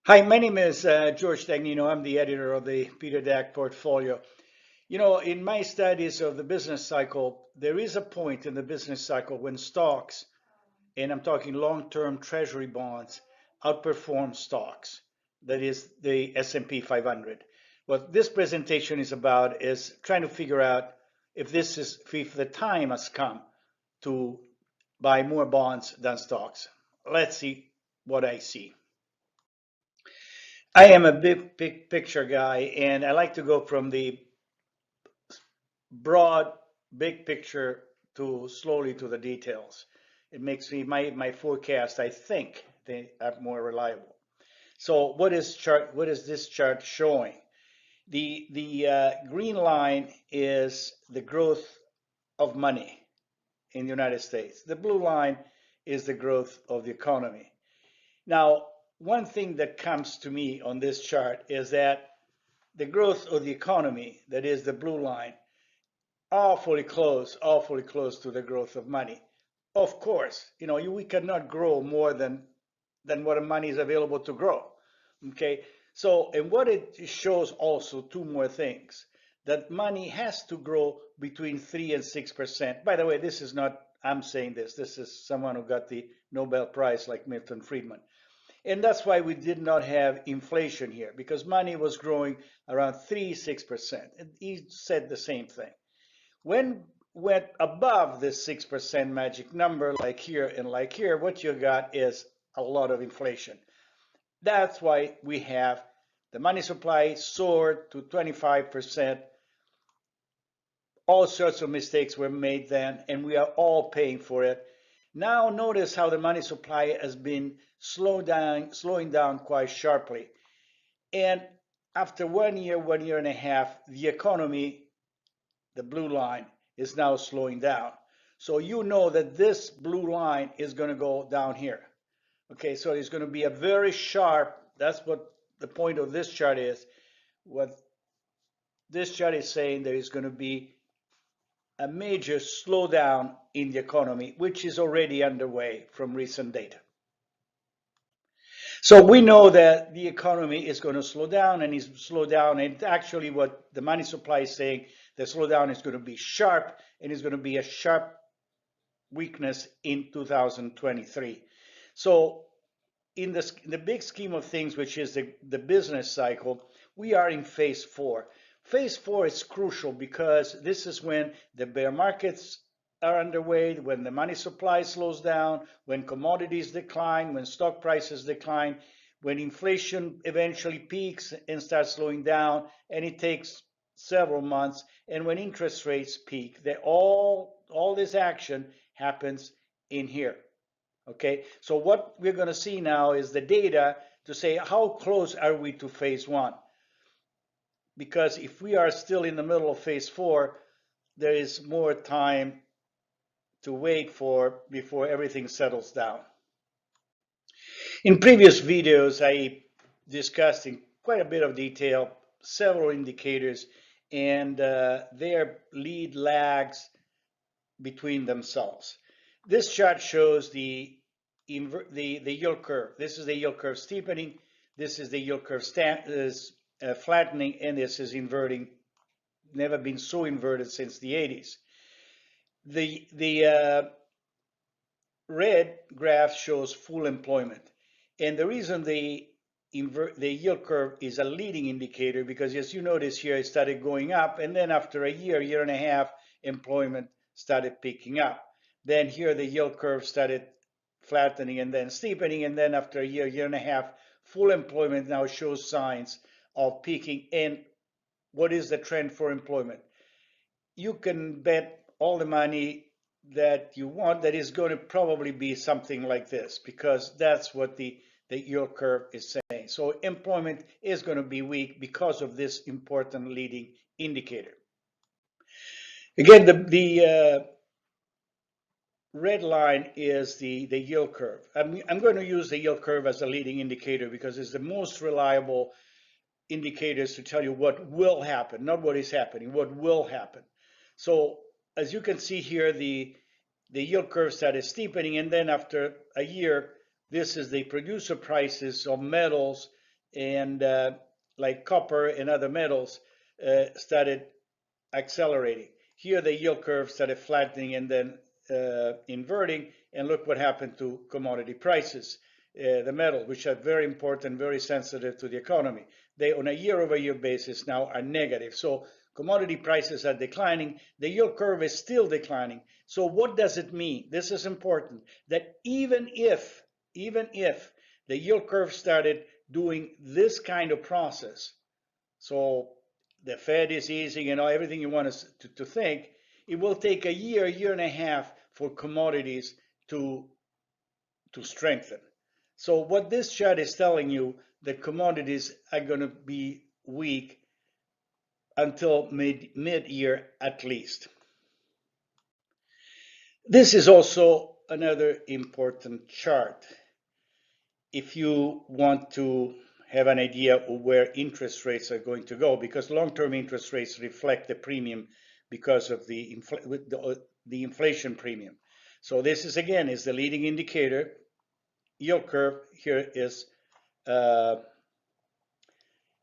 Hi, my name is George Dagnino. I'm the editor of the Peter Dack portfolio. In my studies of the business cycle, there is a point in the business cycle when stocks, and I'm talking long-term treasury bonds, outperform stocks. That is the S&P 500. What this presentation is about is trying to figure out if the time has come to buy more bonds than stocks. Let's see what I see. I am a big picture guy, and I like to go from the broad, big picture to slowly to the details. It makes me my forecast, I think, they are more reliable. So what is this chart showing? The green line is the growth of money in the United States. The blue line is the growth of the economy. Now, one thing that comes to me on this chart is that the growth of the economy, that is the blue line, awfully close to the growth of money. Of course, we cannot grow more than what money is available to grow. Okay, so and what it shows also two more things: that money has to grow between 3 and 6%. By the way, this is not I'm saying this. This is someone who got the Nobel Prize, like Milton Friedman. And that's why we did not have inflation here, because money was growing around 6%. And he said the same thing. When went above this 6% magic number, like here and like here, what you got is a lot of inflation. That's why we have the money supply soared to 25%. All sorts of mistakes were made then, and we are all paying for it. Now notice how the money supply has been slowing down quite sharply. And after 1 year and a half, the economy, the blue line, is now slowing down. So you know that this blue line is going to go down here. Okay, so it's going to be a very sharp, that's what the point of this chart is. What this chart is saying, there is going to be a major slowdown in the economy, which is already underway from recent data. So we know that the economy is going to slow down and actually what the money supply is saying, the slowdown is going to be sharp, and it's going to be a sharp weakness in 2023. So in the big scheme of things, which is the business cycle, we are in phase 4. Phase 4 is crucial because this is when the bear markets are underway, when the money supply slows down, when commodities decline, when stock prices decline, when inflation eventually peaks and starts slowing down, and it takes several months, and when interest rates peak. All this action happens in here. Okay, so what we're going to see now is the data to say how close are we to phase 1. Because if we are still in the middle of phase 4, there is more time to wait for before everything settles down. In previous videos, I discussed in quite a bit of detail several indicators and their lead lags between themselves. This chart shows the yield curve. This is the yield curve steepening. This is the yield curve flattening, and this is inverting. Never been so inverted since the 80s. The red graph shows full employment, and the reason the yield curve is a leading indicator because, as you notice here, it started going up, and then after a year and a half, employment started picking up. Then here the yield curve started flattening and then steepening, and then after a year and a half, full employment now shows signs of peaking. And what is the trend for employment? You can bet all the money that you want that is going to probably be something like this, because that's what the yield curve is saying. So employment is going to be weak because of this important leading indicator. Again, the red line is the yield curve. I'm going to use the yield curve as a leading indicator because it's the most reliable indicators to tell you what will happen, not what is happening, what will happen. So as you can see here, the yield curve started steepening, and then after a year, this is the producer prices of metals and like copper and other metals started accelerating. Here the yield curve started flattening and then inverting, and look what happened to commodity prices. The metal, which are very important, very sensitive to the economy, they on a year-over-year basis now are negative. So commodity prices are declining. The yield curve is still declining. So what does it mean? This is important, that even if the yield curve started doing this kind of process, so the Fed is easing and everything you want us to think, it will take a year and a half for commodities to strengthen. So what this chart is telling you, the commodities are going to be weak until mid-year at least. This is also another important chart. If you want to have an idea of where interest rates are going to go, because long-term interest rates reflect the premium because of the inflation premium. So this is, again, is the leading indicator. Yield curve here is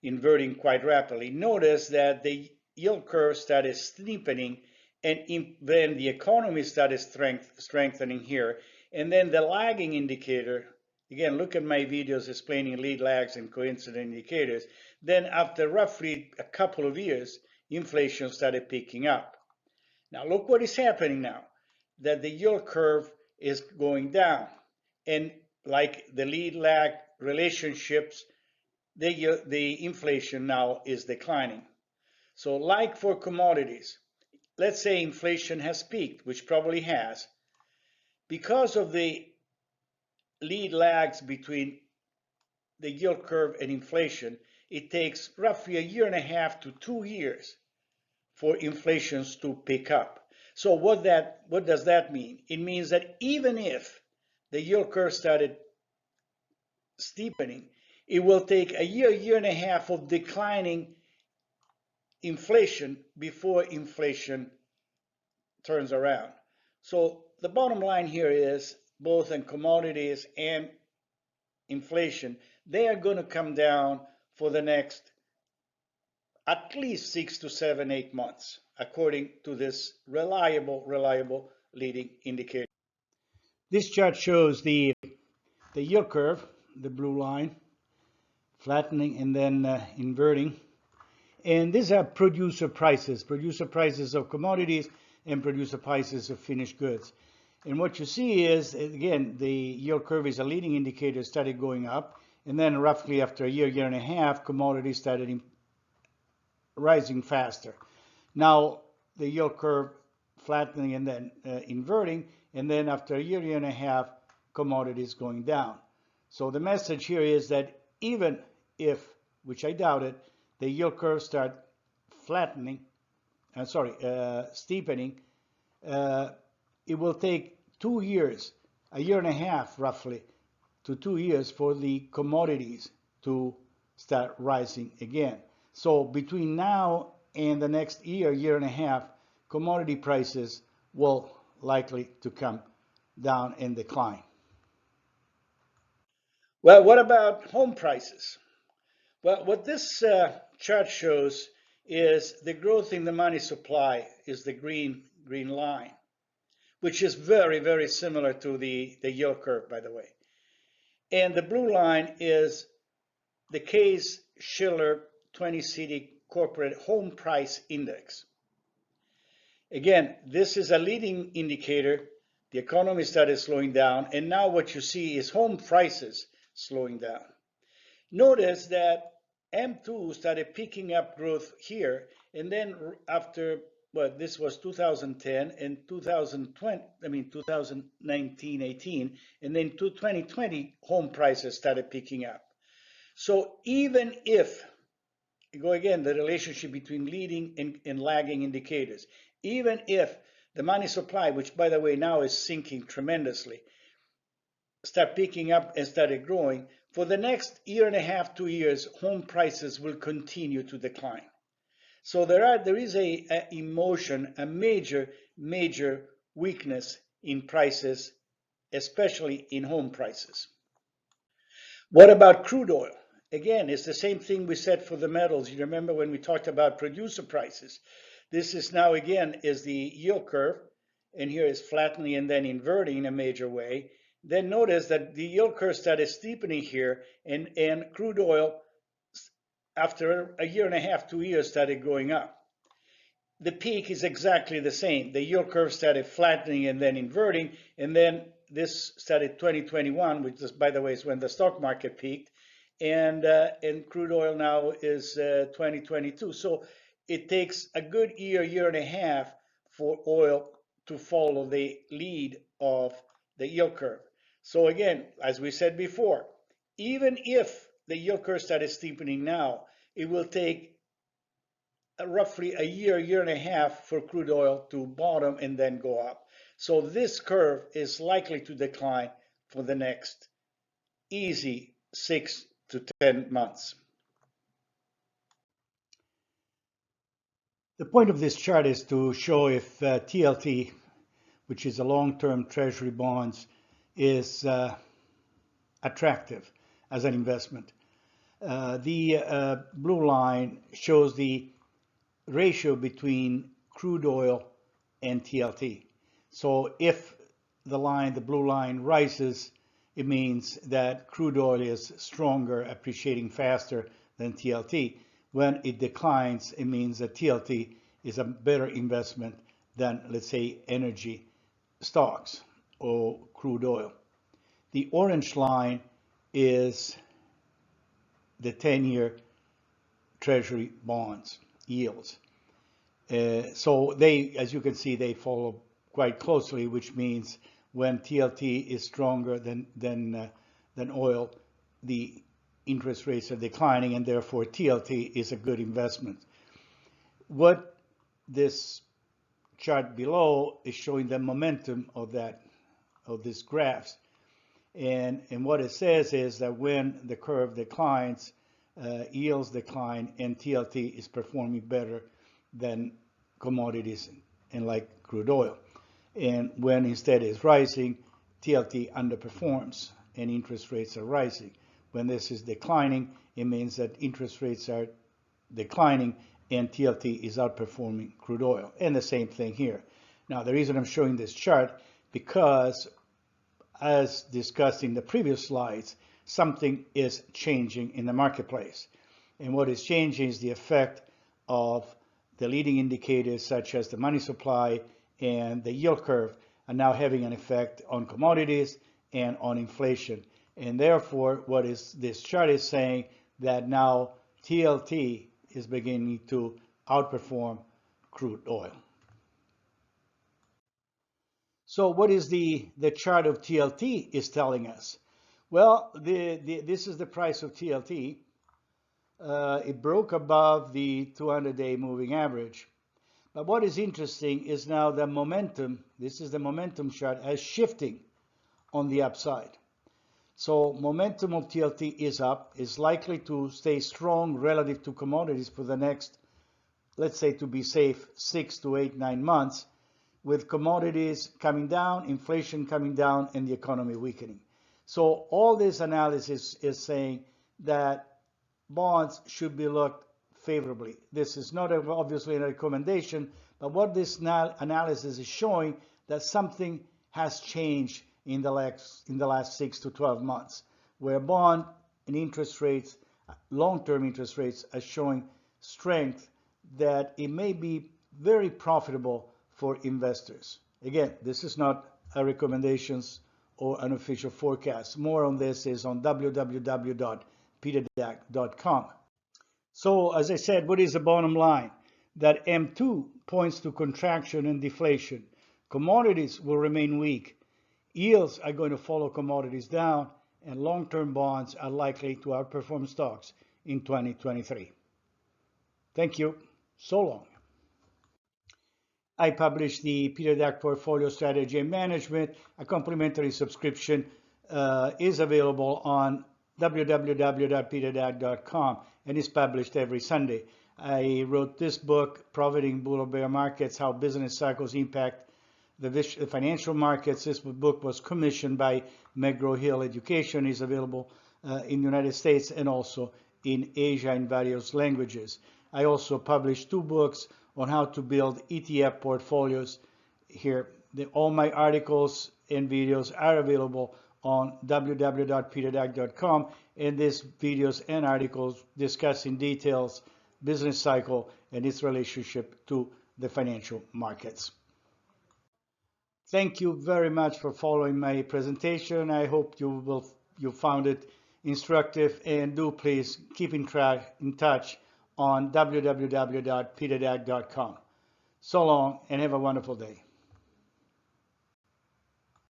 inverting quite rapidly. Notice that the yield curve started steepening, and then the economy started strengthening here. And then the lagging indicator, again, look at my videos explaining lead lags and coincident indicators. Then after roughly a couple of years, inflation started picking up. Now look what is happening now, that the yield curve is going down. And like the lead lag relationships, the inflation now is declining. So like for commodities, let's say inflation has peaked, which probably has, because of the lead lags between the yield curve and inflation, it takes roughly a year and a half to 2 years for inflations to pick up. So what does that mean? It means that even if the yield curve started steepening, it will take a year and a half of declining inflation before inflation turns around. So the bottom line here is both in commodities and inflation, they are going to come down for the next at least 6 to 7, 8 months, according to this reliable leading indicator. This chart shows the yield curve, the blue line, flattening and then inverting. And these are producer prices of commodities and producer prices of finished goods. And what you see is, again, the yield curve is a leading indicator, started going up. And then roughly after a year and a half, commodities started rising faster. Now the yield curve flattening and then inverting. And then after a year and a half, commodities going down. So the message here is that even if, which I doubt it, the yield curve start flattening, steepening, it will take 2 years, a year and a half roughly, to 2 years for the commodities to start rising again. So between now and the next year and a half, commodity prices will likely to come down and decline. Well, what about home prices? Well, what this chart shows is the growth in the money supply is the green line, which is very similar to the yield curve, by the way. And the blue line is the Case-Shiller 20-city corporate home price index. Again, this is a leading indicator. The economy started slowing down, and now what you see is home prices slowing down. Notice that M2 started picking up growth here, and then after, well, this was 2010 and 2019, 18, and then to 2020, home prices started picking up. So even if, go again, the relationship between leading and lagging indicators, even if the money supply, which by the way now is sinking tremendously, start picking up and started growing, for the next year and a half, 2 years, home prices will continue to decline. So there is a major weakness in prices, especially in home prices. What about crude oil? again, it's the same thing we said for the metals. You remember when we talked about producer prices? This is now again is the yield curve, and here is flattening and then inverting in a major way. Then notice that the yield curve started steepening here, and crude oil after a year and a half, 2 years, started going up. The peak is exactly the same. The yield curve started flattening and then inverting, and then this started 2021, which is, by the way, is when the stock market peaked, and crude oil now is 2022. So it takes a good year, year and a half for oil to follow the lead of the yield curve. So again, as we said before, even if the yield curve started steepening now, it will take roughly a year, year and a half for crude oil to bottom and then go up. So this curve is likely to decline for the next easy 6 to 10 months. The point of this chart is to show if TLT, which is a long-term Treasury bonds, is attractive as an investment. The blue line shows the ratio between crude oil and TLT. So if the blue line rises, it means that crude oil is stronger, appreciating faster than TLT. When it declines, it means that TLT is a better investment than, let's say, energy stocks or crude oil. The orange line is the 10-year Treasury bonds yields. So they, as you can see, they follow quite closely, which means when TLT is stronger than oil, the interest rates are declining, and therefore TLT is a good investment. What this chart below is showing the momentum of these graphs, and what it says is that when the curve declines, yields decline, and TLT is performing better than commodities and like crude oil. And when instead is rising, TLT underperforms and interest rates are rising. When this is declining, it means that interest rates are declining and TLT is outperforming crude oil. And the same thing here. Now, the reason I'm showing this chart, because as discussed in the previous slides, something is changing in the marketplace. And what is changing is the effect of the leading indicators such as the money supply and the yield curve are now having an effect on commodities and on inflation. And therefore, what is this chart is saying that now TLT is beginning to outperform crude oil. So what is the chart of TLT is telling us? Well, this is the price of TLT. It broke above the 200-day moving average. But what is interesting is now the momentum, this is the momentum chart, as shifting on the upside. So momentum of TLT is up, is likely to stay strong relative to commodities for the next, let's say to be safe, 6 to 8, 9 months, with commodities coming down, inflation coming down, and the economy weakening. So all this analysis is saying that bonds should be looked favorably. This is not obviously a recommendation, but what this analysis is showing that something has changed in the last 6 to 12 months, where bond and interest rates, long-term interest rates, are showing strength that it may be very profitable for investors. Again, this is not a recommendations or an official forecast. More on this is on www.peterdack.com. So as I said, what is the bottom line? That M2 points to contraction and deflation. Commodities will remain weak. Yields are going to follow commodities down, and long-term bonds are likely to outperform stocks in 2023. Thank you. So long. I publish the Peter Dack Portfolio Strategy and Management. A complimentary subscription is available on www.peterdack.com and is published every Sunday. I wrote this book, Profiting Bull or Bear Markets, How Business Cycles Impact the financial markets. This book was commissioned by McGraw-Hill Education. Is available in the United States and also in Asia in various languages. I also published 2 books on how to build ETF portfolios. Here, all my articles and videos are available on www.peterdack.com, and these videos and articles discuss in details business cycle and its relationship to the financial markets. Thank you very much for following my presentation. I hope you found it instructive, and do please keep in touch on www.peterdack.com. So long and have a wonderful day.